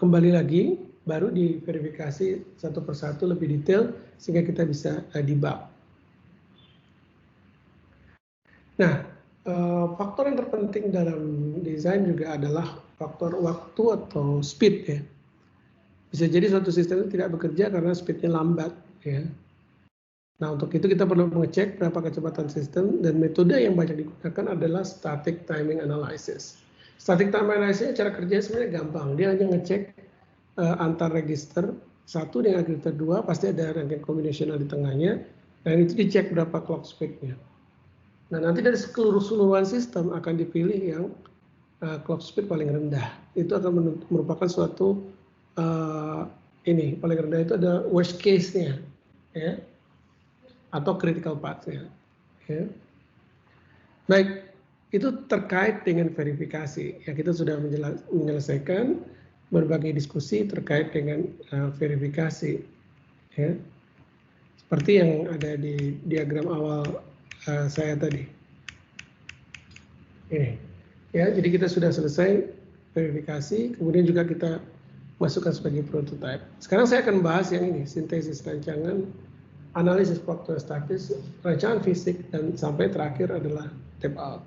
kembali lagi, baru diverifikasi satu persatu lebih detail, sehingga kita bisa debug. Nah, faktor yang terpenting dalam desain juga adalah faktor waktu atau speed, ya. Bisa jadi suatu sistem itu tidak bekerja karena speednya lambat, ya. Nah, untuk itu kita perlu mengecek berapa kecepatan sistem, dan metode yang banyak digunakan adalah static timing analysis. Static timing analysis cara kerjanya sebenarnya gampang. Dia hanya ngecek antar register satu dengan register 2, pasti ada rangkaian kombinasional di tengahnya, dan itu dicek berapa clock speed-nya. Nah, nanti dari keseluruhan sistem akan dipilih yang clock speed paling rendah. Itu akan merupakan suatu paling rendah itu ada worst case-nya, ya, atau critical path-nya. Ya. Baik, itu terkait dengan verifikasi. Ya, kita sudah menyelesaikan berbagai diskusi terkait dengan verifikasi. Ya. Seperti yang ada di diagram awal saya tadi. Ini. Ya, jadi kita sudah selesai verifikasi, kemudian juga kita masukkan sebagai prototype. Sekarang saya akan bahas yang ini, sintesis rancangan, analisis faktor statis, rancangan fisik, dan sampai terakhir adalah tape out.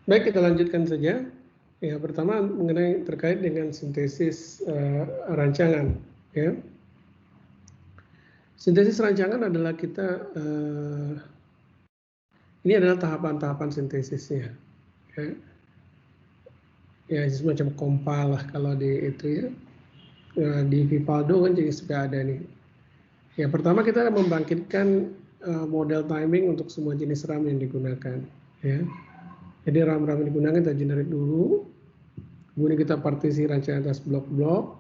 Baik, kita lanjutkan saja. Ya, pertama mengenai terkait dengan sintesis rancangan. Ya. Sintesis rancangan adalah kita, ini adalah tahapan-tahapan sintesisnya. Ya. Ya, semacam compile lah kalau di itu ya. Di Vivaldo kan jadi sudah ada nih. Ya, pertama kita membangkitkan model timing untuk semua jenis RAM yang digunakan. Ya. Jadi RAM-RAM yang digunakan kita generate dulu, kemudian kita partisi rancangan atas blok-blok,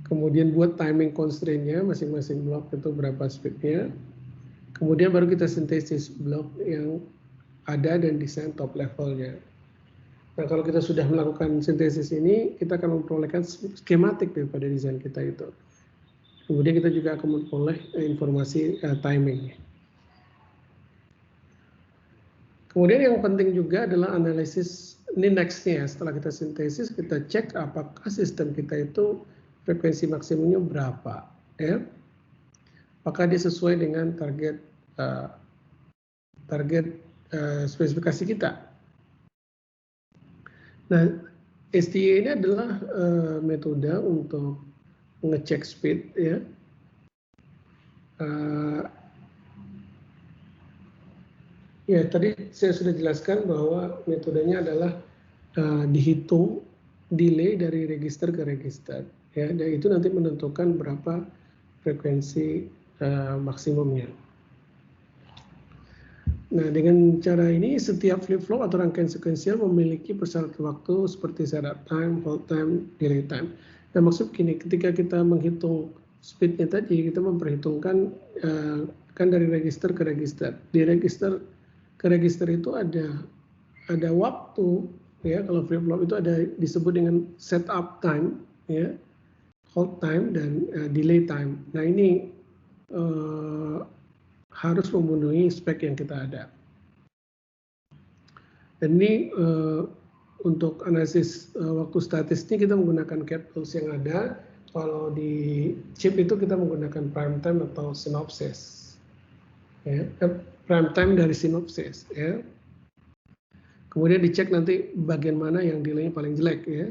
kemudian buat timing constraint-nya masing-masing blok itu berapa speed-nya, kemudian baru kita sintesis blok yang ada dan desain top levelnya. Nah, kalau kita sudah melakukan sintesis ini, kita akan memperolehkan skematik daripada desain kita itu. Kemudian kita juga akan memperoleh informasi timing. Kemudian yang penting juga adalah analisis, ini nextnya, setelah kita sintesis, kita cek apakah sistem kita itu frekuensi maksimumnya berapa. Ya? Apakah dia sesuai dengan target spesifikasi kita. Nah, STA ini adalah metode untuk ngecek speed, ya. Ya, tadi saya sudah jelaskan bahwa metodenya adalah dihitung delay dari register ke register, ya, dan itu nanti menentukan berapa frekuensi maksimumnya. Nah, dengan cara ini setiap flip-flop atau rangkaian sekuensial memiliki persyaratan waktu seperti setup time, hold time, delay time. Nah, maksud gini, ketika kita menghitung speednya tadi, kita memperhitungkan kan dari register ke register. Di register ke register itu ada waktu, ya. Kalau flip-flop itu ada disebut dengan setup time, ya, hold time, dan delay time. Nah, ini harus memenuhi spek yang kita ada. Dan ini untuk analisis waktu statistik kita menggunakan CAD tools yang ada. Kalau di chip itu kita menggunakan prime time atau synopsis. Ya, prime time dari synopsis. Ya. Kemudian dicek nanti bagian mana yang delaynya paling jelek. Ya.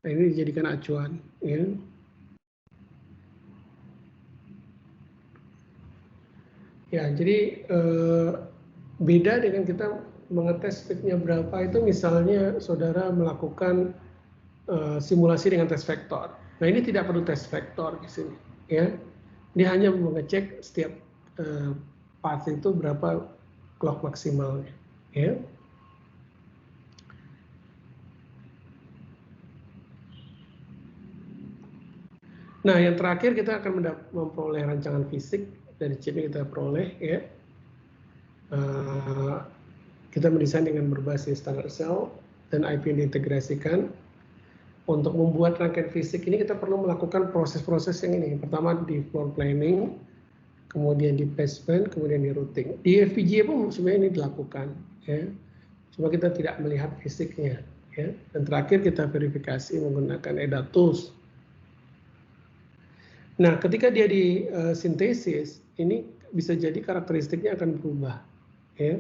Nah, ini dijadikan acuan. Ya. Ya, jadi beda dengan kita mengetes speednya berapa itu misalnya saudara melakukan simulasi dengan tes vektor. Nah, ini tidak perlu tes vektor di sini, ya. Dia hanya mengecek setiap path itu berapa clock maksimalnya, ya. Nah, yang terakhir kita akan memperoleh rancangan fisik dari chip yang kita peroleh, ya. Kita mendesain dengan berbasis standar cell dan IP yang diintegrasikan. Untuk membuat rangkaian fisik ini kita perlu melakukan proses-proses yang ini. Pertama di floor planning, kemudian di placement, kemudian di routing. Di FPGA pun sebenarnya ini dilakukan, ya. Cuma kita tidak melihat fisiknya, ya. Dan terakhir kita verifikasi menggunakan EDA tools. Nah, ketika dia di sintesis, ini bisa jadi karakteristiknya akan berubah, ya.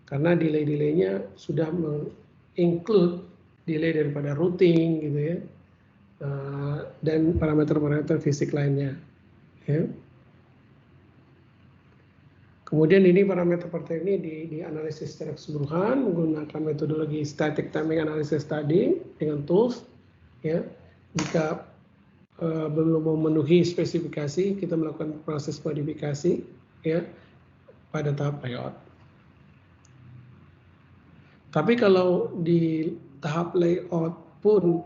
Karena delay-delaynya sudah menginclude delay daripada routing, gitu ya, dan parameter-parameter fisik lainnya. Ya. Kemudian ini parameter-parameter ini dianalisis secara keseluruhan menggunakan metodologi static timing analysis tadi dengan tools. Ya. Jika belum memenuhi spesifikasi, kita melakukan proses modifikasi, ya, pada tahap layout. Tapi kalau di tahap layout pun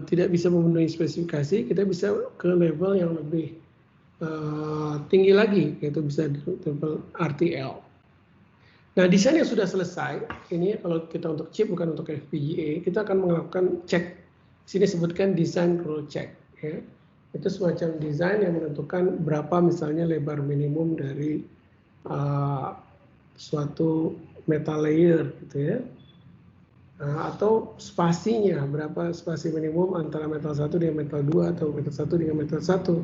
tidak bisa memenuhi spesifikasi, kita bisa ke level yang lebih tinggi lagi, yaitu bisa level RTL. Nah, desain yang sudah selesai, ini kalau kita untuk chip bukan untuk FPGA, kita akan melakukan cek. Sini sebutkan design rule check. Ya. Itu semacam desain yang menentukan berapa misalnya lebar minimum dari suatu metal layer, gitu ya. Atau spasinya, berapa spasi minimum antara metal 1 dengan metal 2 atau metal 1 dengan metal 1.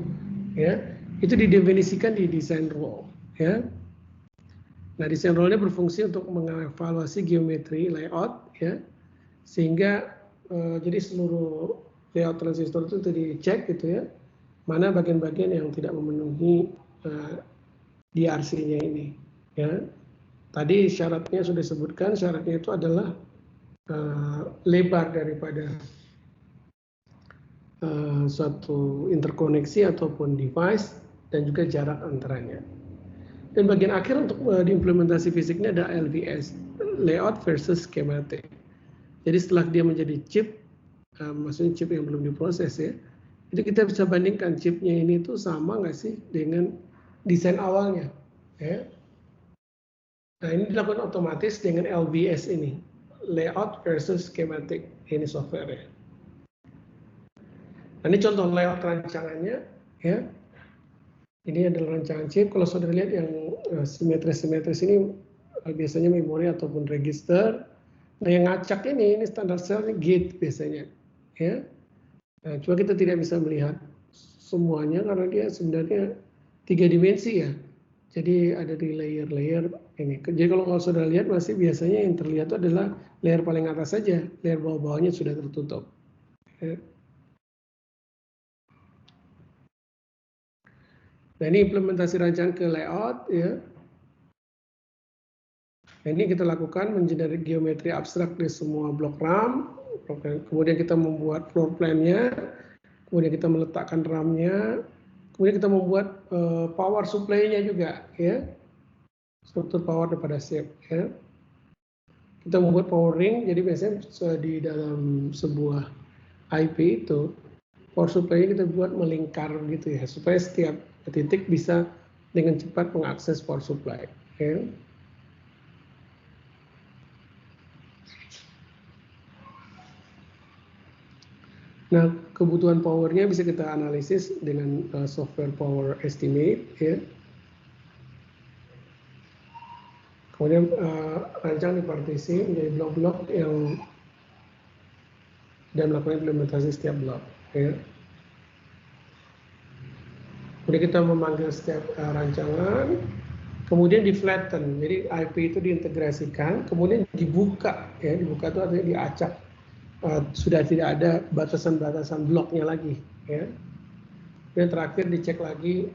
Ya. Itu didefinisikan di design rule. Ya. Nah, desain rule-nya berfungsi untuk mengevaluasi geometri layout, ya, sehingga jadi seluruh layout transistor itu dicek, gitu ya, mana bagian-bagian yang tidak memenuhi DRC-nya ini. Ya. Tadi syaratnya sudah disebutkan, syaratnya itu adalah lebar daripada suatu interkoneksi ataupun device dan juga jarak antaranya. Dan bagian akhir untuk diimplementasi fisiknya ada LVS, layout versus schematic. Jadi setelah dia menjadi chip, maksudnya chip yang belum diproses ya, itu kita bisa bandingkan chipnya ini tuh sama nggak sih dengan desain awalnya. Ya. Nah, ini dilakukan otomatis dengan LVS ini, layout versus schematic, ini software ya. Nah, ini contoh layout rancangannya ya. Ini adalah rancangan chip. Kalau saudara lihat yang simetris-simetris ini biasanya memori ataupun register. Nah, yang ngacak ini standar cell gate biasanya. Ya. Nah, cuma kita tidak bisa melihat semuanya karena dia sebenarnya 3 dimensi ya. Jadi ada di layer-layer ini. Jadi kalau saudara lihat masih biasanya yang terlihat itu adalah layer paling atas saja. Layer bawah-bawahnya sudah tertutup. Ya. Nah, ini implementasi rancangan ke layout ya. Nah, ini kita lakukan mengenerate geometri abstrak di semua blok RAM. Kemudian kita membuat floor plan-nya, kemudian kita meletakkan RAM-nya, kemudian kita membuat power supply-nya juga ya. Struktur power daripada chip ya. Kita membuat power ring, jadi biasanya di dalam sebuah IP itu power supply-nya kita buat melingkar gitu ya, supaya setiap titik bisa dengan cepat mengakses power supply. Ya. Nah, kebutuhan powernya bisa kita analisis dengan software power estimate. Ya. Kemudian rancang di partisi menjadi blok-blok yang dan melakukan implementasi setiap blok. Ya. Kemudian kita memanggil setiap rancangan, kemudian di flatten, jadi IP itu diintegrasikan, kemudian dibuka, ya dibuka itu artinya diacak, sudah tidak ada batasan-batasan bloknya lagi, ya. Dan terakhir dicek lagi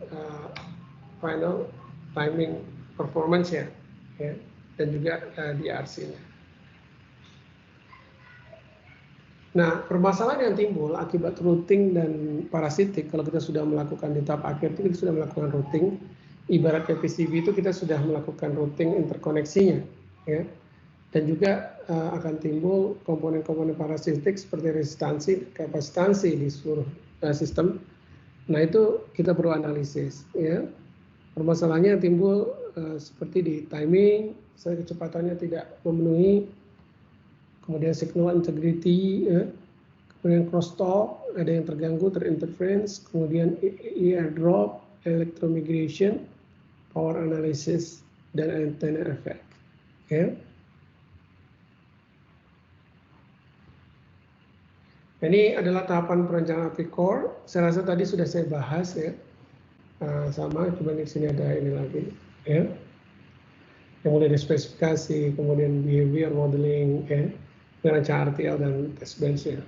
final timing performance ya, dan juga DRC-nya. Nah, permasalahan yang timbul akibat routing dan parasitik, kalau kita sudah melakukan di tahap akhir itu kita sudah melakukan routing, ibaratnya PCB itu kita sudah melakukan routing interkoneksinya, ya. Dan juga akan timbul komponen-komponen parasitik seperti resistansi, kapasitansi di seluruh sistem. Nah, itu kita perlu analisis, ya. Permasalahannya yang timbul seperti di timing, kecepatannya tidak memenuhi, kemudian signal integrity, ya. Kemudian crosstalk, ada yang terganggu, terinterference, kemudian airdrop, electromigration, power analysis, dan antenna effect. Ya. Ini adalah tahapan perencanaan IP core. Saya rasa tadi sudah saya bahas ya, sama, cuma di sini ada ini lagi, ya. Yang mulai dari spesifikasi, kemudian behavior modeling, ya, rancang RTL dan test bench ya.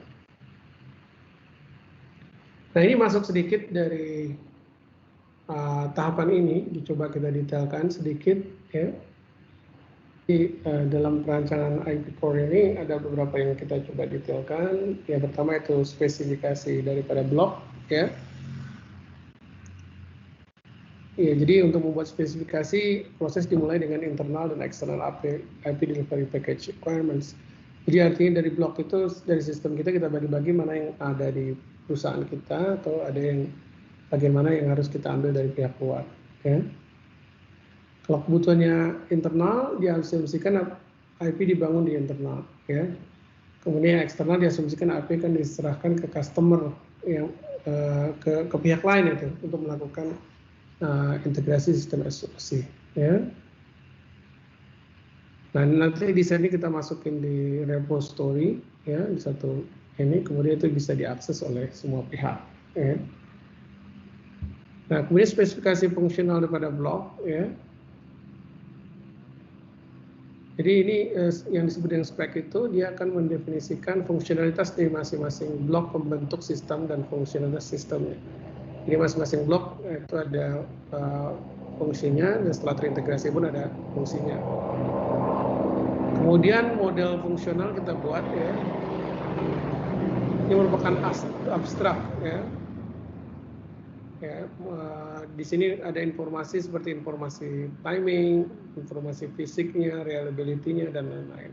Nah, ini masuk sedikit dari tahapan ini, dicoba kita detailkan sedikit ya. Di dalam perancangan IP core ini ada beberapa yang kita coba detailkan. Yang pertama itu spesifikasi daripada blok ya. Ya, jadi untuk membuat spesifikasi, proses dimulai dengan internal dan eksternal IP delivery package requirements. Jadi artinya dari blok itu, dari sistem kita bagi-bagi mana yang ada di perusahaan kita, atau ada yang bagaimana yang harus kita ambil dari pihak luar. Ya. Kalau kebutuhannya internal, diasumsikan IP dibangun di internal, ya. Kemudian yang eksternal diasumsikan IP kan diserahkan ke customer yang ke pihak lain itu untuk melakukan integrasi sistem SOC, ya. Nah, nanti di sini kita masukin di repository, ya, di satu ini, kemudian itu bisa diakses oleh semua pihak, ya. Nah, kemudian spesifikasi fungsional daripada blok, ya. Jadi ini yang disebut dengan spek itu dia akan mendefinisikan fungsionalitas dari masing-masing blok pembentuk sistem dan fungsionalitas sistemnya. Jadi masing-masing blok itu ada fungsinya dan setelah terintegrasi pun ada fungsinya. Kemudian model fungsional kita buat, ya. Ini merupakan abstrak, ya. Ya, di sini ada informasi seperti informasi timing, informasi fisiknya, reliability-nya, dan lain-lain.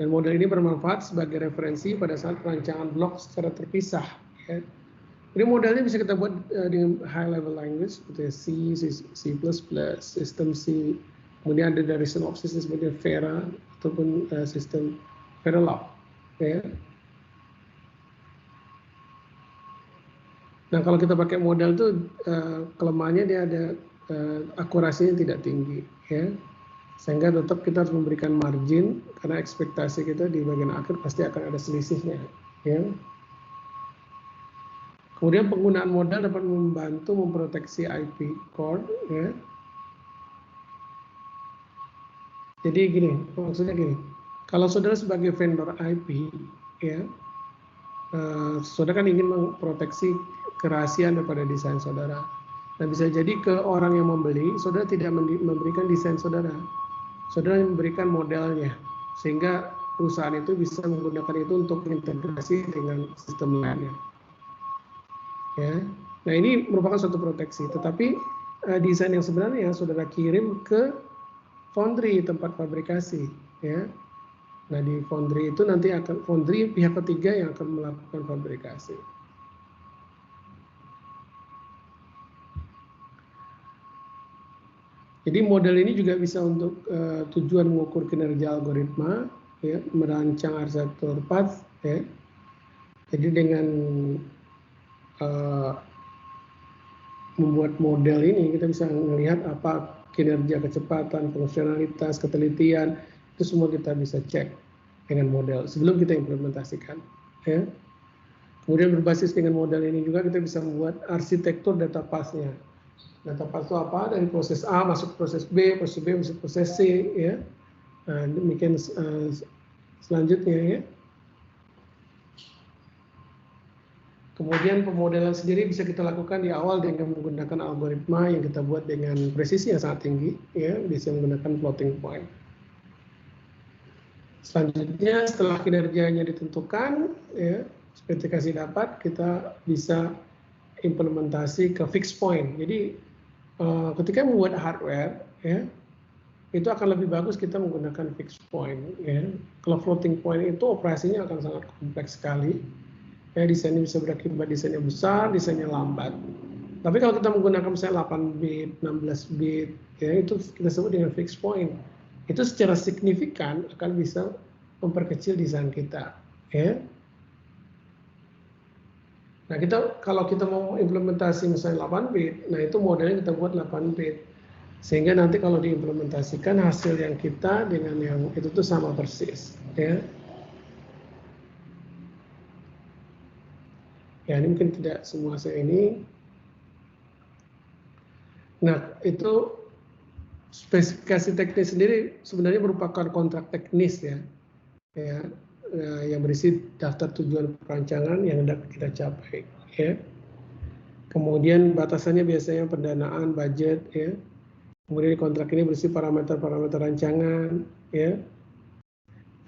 Dan model ini bermanfaat sebagai referensi pada saat perancangan blok secara terpisah. Ya. Jadi modelnya bisa kita buat dengan high level language seperti C++, sistem C. Kemudian ada dari Synopsys seperti Vera ataupun sistem Verilog. Ya. Nah, kalau kita pakai model itu kelemahannya dia ada akurasinya tidak tinggi, ya. Sehingga tetap kita harus memberikan margin karena ekspektasi kita di bagian akhir pasti akan ada selisihnya, ya. Kemudian penggunaan model dapat membantu memproteksi IP core, ya. Jadi gini, maksudnya gini, kalau saudara sebagai vendor IP, ya, saudara kan ingin memproteksi kerahasiaan daripada desain saudara. Nah, bisa jadi ke orang yang membeli, saudara tidak memberikan desain saudara. Saudara memberikan modelnya, sehingga perusahaan itu bisa menggunakan itu untuk integrasi dengan sistem lainnya. Ya. Nah, ini merupakan suatu proteksi, tetapi desain yang sebenarnya saudara kirim ke foundry tempat fabrikasi, ya. Nah, di foundry itu nanti akan foundry pihak ketiga yang akan melakukan fabrikasi. Jadi model ini juga bisa untuk tujuan mengukur kinerja algoritma, ya, merancang arsitektur path, ya. Jadi dengan membuat model ini kita bisa melihat apa kinerja, kecepatan, fungsionalitas, ketelitian, itu semua kita bisa cek dengan model sebelum kita implementasikan, ya. Kemudian berbasis dengan model ini juga kita bisa membuat arsitektur data path-nya. Data path itu apa? Dari proses A masuk proses B masuk proses C, ya. Nah, demikian selanjutnya, ya. Kemudian pemodelan sendiri bisa kita lakukan di awal dengan menggunakan algoritma yang kita buat dengan presisi yang sangat tinggi, ya, bisa menggunakan floating point. Selanjutnya setelah kinerjanya ditentukan, ya, spesifikasi dapat, kita bisa implementasi ke fixed point. Jadi ketika membuat hardware, ya, itu akan lebih bagus kita menggunakan fixed point, ya. Kalau floating point itu operasinya akan sangat kompleks sekali, ya, desainnya bisa berakibat desainnya besar, desainnya lambat. Tapi kalau kita menggunakan misalnya 8 bit, 16 bit, ya, itu kita sebut dengan fixed point. Itu secara signifikan akan bisa memperkecil desain kita, ya. Nah, kalau kita mau implementasi misalnya 8 bit, nah itu modelnya kita buat 8 bit. Sehingga nanti kalau diimplementasikan hasil yang kita dengan yang itu tuh sama persis, ya. Ya, ini mungkin tidak semua saya ini. Nah, itu spesifikasi teknis sendiri sebenarnya merupakan kontrak teknis, ya. Ya, yang berisi daftar tujuan perancangan yang hendak kita capai, ya. Kemudian batasannya biasanya pendanaan, budget, ya. Kemudian kontrak ini berisi parameter-parameter rancangan, ya.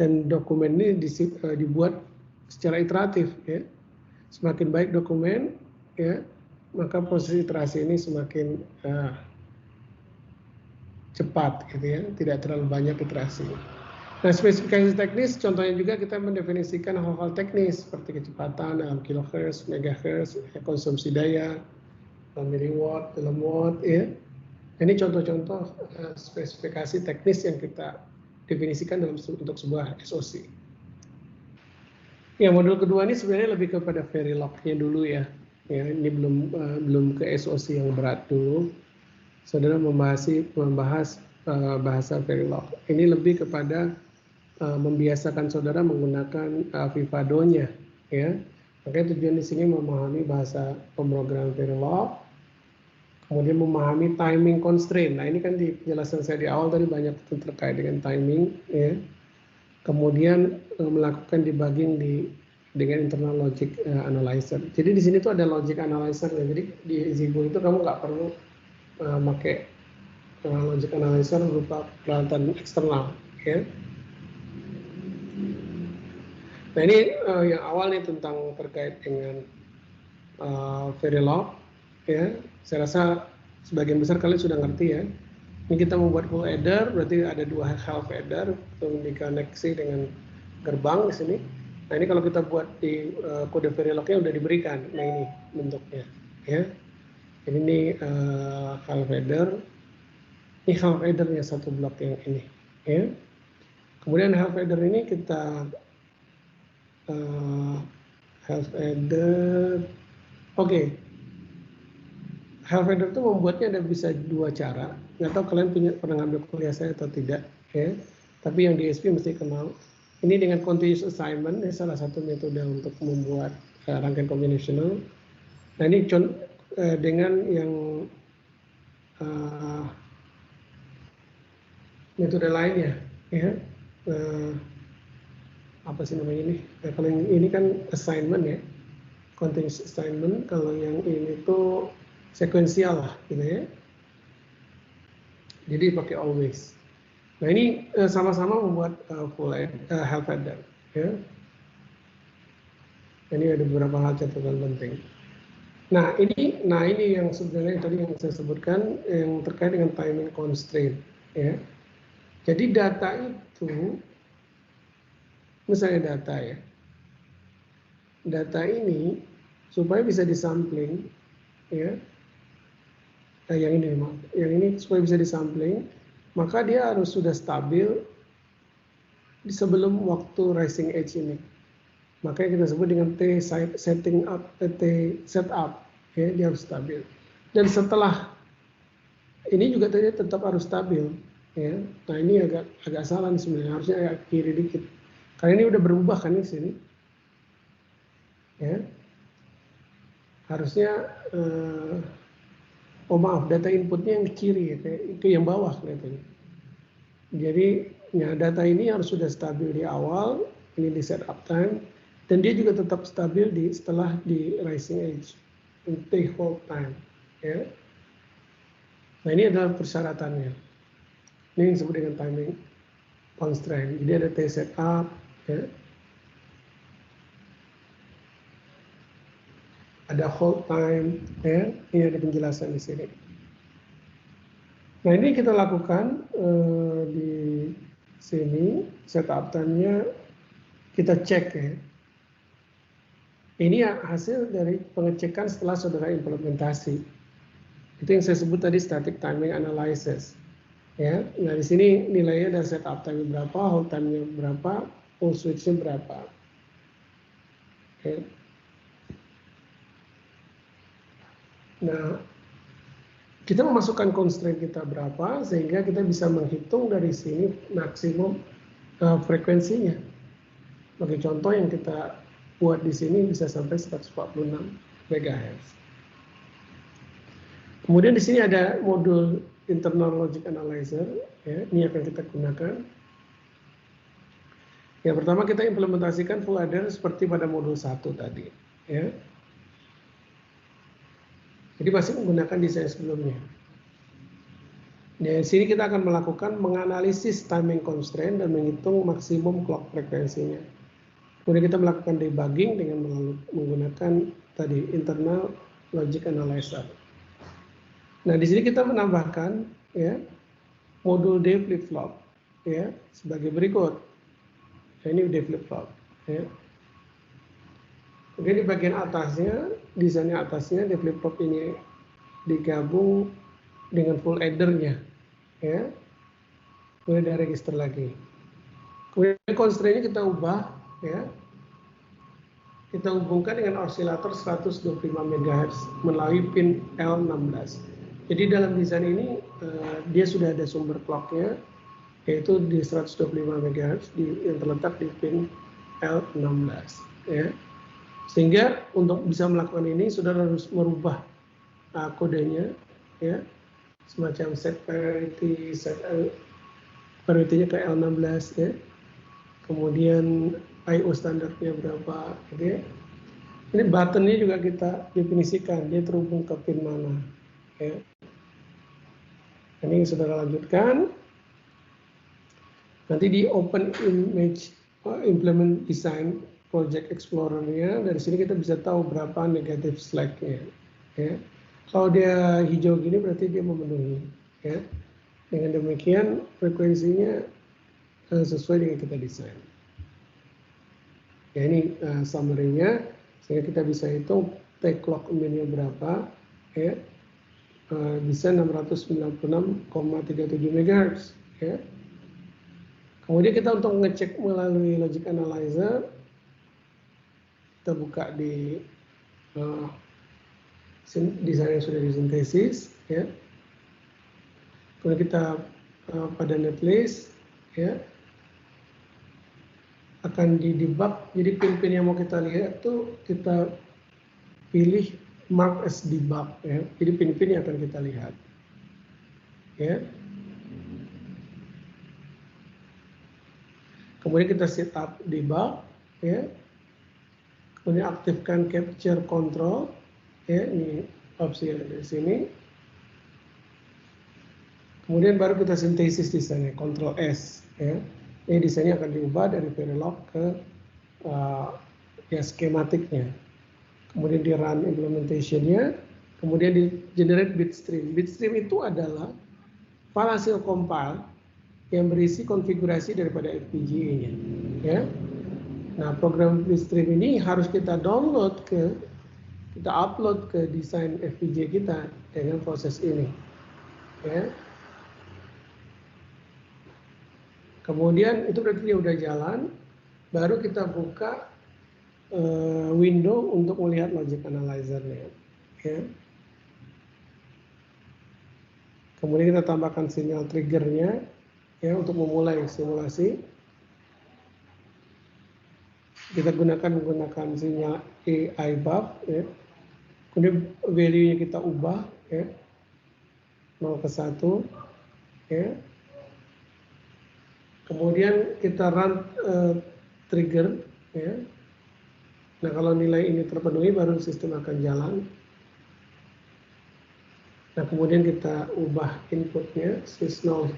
Dan dokumen ini dibuat secara iteratif, ya. Semakin baik dokumen, ya, maka proses iterasi ini semakin cepat, gitu, ya. Tidak terlalu banyak iterasi. Nah, spesifikasi teknis contohnya juga kita mendefinisikan hal-hal teknis seperti kecepatan dalam kilohertz, megahertz, konsumsi daya, miliwatt, dalam watt, ya. Ini contoh-contoh spesifikasi teknis yang kita definisikan untuk sebuah SoC. Ya, modul kedua ini sebenarnya lebih kepada Verilog-nya dulu ya. Ya, ini belum ke SoC yang berat dulu. Saudara membahas bahasa Verilog. Ini lebih kepada membiasakan saudara menggunakan Vivado-nya, ya. Makanya tujuan di sini memahami bahasa pemrograman Verilog, kemudian memahami timing constraint. Nah, ini kan di penjelasan saya di awal tadi banyak terkait dengan timing, ya. Kemudian melakukan debugging dengan internal logic analyzer. Jadi di sini tuh ada logic analyzer ya. Jadi di ZIBO itu kamu nggak perlu pakai logic analyzer berupa peralatan eksternal, ya. Nah, ini yang awal nih tentang terkait dengan Verilog, ya. Saya rasa sebagian besar kalian sudah ngerti ya. Ini kita membuat full adder, berarti ada dua half adder untuk dikoneksi dengan gerbang di sini. Nah, ini kalau kita buat di kode Verilognya udah diberikan. Nah, ini bentuknya, ya. Ini half adder. Ini half addernya satu blok yang ini, ya. Kemudian half adder ini kita half adder, oke. Half adder itu membuatnya ada bisa dua cara. Nggak tahu kalian pernah ngambil kuliah saya atau tidak, ya. Tapi yang di SP mesti kenal. Ini dengan continuous assignment, ini salah satu metode untuk membuat rangkaian combinational. Nah, ini dengan yang metode lainnya, ya. Apa sih namanya ini? Nah, kalau yang ini kan assignment ya, continuous assignment. Kalau yang ini tuh sekuensial lah, gitu ya. Jadi pakai always. Nah, ini sama-sama membuat half adder, ya. Ini ada beberapa hal catatan penting. Nah, ini yang sebenarnya tadi yang saya sebutkan yang terkait dengan timing constraint, ya. Jadi data itu, misalnya data ya, data ini supaya bisa disampling, ya. Nah, yang ini supaya bisa disampling, maka dia harus sudah stabil sebelum waktu rising edge ini. Makanya kita sebut dengan T setup, ya, dia harus stabil. Dan setelah ini juga tadi tetap harus stabil, ya. Nah, ini agak salah nih sebenarnya, harusnya agak kiri dikit. Karena ini udah berubah kan di sini, ya. Harusnya maaf, data inputnya yang kiri ya, ke yang bawah kelihatannya. Jadi ya, data ini harus sudah stabil di awal, ini di setup time, dan dia juga tetap stabil setelah di rising edge, take hold time, ya. Nah, ini adalah persyaratannya. Ini yang disebut dengan timing constraint. Jadi ada T setup, ya. Ada hold time, ya. Ini ada penjelasan di sini. Nah, ini kita lakukan di sini setup time-nya kita cek ya. Ini hasil dari pengecekan setelah saudara implementasi. Itu yang saya sebut tadi static timing analysis. Ya, nah di sini nilainya ada setup time berapa, hold time-nya berapa, full switch-nya berapa. Oke. Nah, kita memasukkan constraint kita berapa sehingga kita bisa menghitung dari sini maksimum frekuensinya. Bagi contoh yang kita buat di sini bisa sampai 146 MHz. Kemudian di sini ada modul internal logic analyzer, ya, ini akan kita gunakan. Yang pertama kita implementasikan full adder seperti pada modul 1 tadi, ya. Jadi masih menggunakan desain sebelumnya. Di sini kita akan melakukan menganalisis timing constraint dan menghitung maksimum clock frekuensinya. Kemudian kita melakukan debugging dengan menggunakan tadi internal logic analyzer. Nah, di sini kita menambahkan ya modul D flip flop ya sebagai berikut. Nah, ini D flip flop ya. Oke, di bagian atasnya, desainnya atasnya D flip flop ini digabung dengan full addernya, ya. Kemudian ada register lagi. Kemudian constraint-nya kita ubah, ya. Kita hubungkan dengan osilator 125 MHz melalui pin L16. Jadi dalam desain ini dia sudah ada sumber clock-nya, yaitu di 125 MHz yang terletak di pin L16. Ya. Sehingga untuk bisa melakukan ini, saudara harus merubah kodenya, ya, semacam set priority-nya ke L16, ya. Kemudian I/O standarnya berapa, gitu ya. Ini buttonnya juga kita definisikan, dia terhubung ke pin mana, ya. Ini saudara lanjutkan. Nanti di Open Image Implement Design Project Explorer-nya, dari sini kita bisa tahu berapa negatif slack-nya, ya. Kalau dia hijau gini berarti dia memenuhi, ya. Dengan demikian frekuensinya sesuai dengan kita desain. Ya, ini summary-nya, sehingga kita bisa hitung take clock min-nya berapa, ya. Bisa 696,37 MHz, ya. Kemudian kita untuk ngecek melalui logic analyzer, kita buka di desain yang sudah disintesis, ya. Kemudian kita pada netlist, ya, akan di debug. Jadi pin-pin yang mau kita lihat tuh kita pilih mark as debug, ya. Jadi pin-pin yang akan kita lihat, ya. Kemudian kita setup debug, ya. Kemudian aktifkan capture control, ya, ini opsi yang ada di sini. Kemudian baru kita sintesis desainnya, Ctrl S, ya. Ini desainnya akan diubah dari Verilog ke ya skematiknya. Kemudian di run implementation-nya, kemudian di generate bitstream. Bitstream itu adalah file hasil compile yang berisi konfigurasi daripada FPGA-nya, ya. Nah, program bitstream ini harus kita download kita upload ke desain FPGA kita dengan proses ini, ya. Kemudian itu berarti dia udah jalan, baru kita buka window untuk melihat logic analyzer-nya, ya. Kemudian kita tambahkan sinyal trigger-nya, ya, untuk memulai simulasi. Kita menggunakan sinyal AI-buff, ya. Kemudian value-nya kita ubah, ya, 0 ke 1, ya. Kemudian kita run trigger, ya. Nah, kalau nilai ini terpenuhi baru sistem akan jalan. Nah, kemudian kita ubah inputnya switch 0,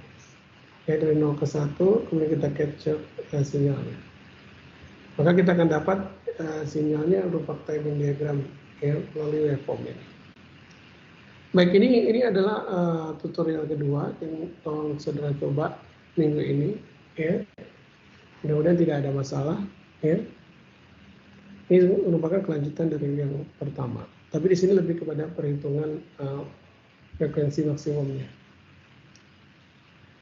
ya, dari 0 ke 1, kemudian kita capture sinyalnya. Maka kita akan dapat sinyalnya berupa timing diagram, ya, melalui waveform ini. Baik, ini adalah tutorial kedua yang tolong saudara coba minggu ini, ya. Mudah-mudahan tidak ada masalah, ya. Ini merupakan kelanjutan dari yang pertama, tapi di sini lebih kepada perhitungan frekuensi maksimumnya.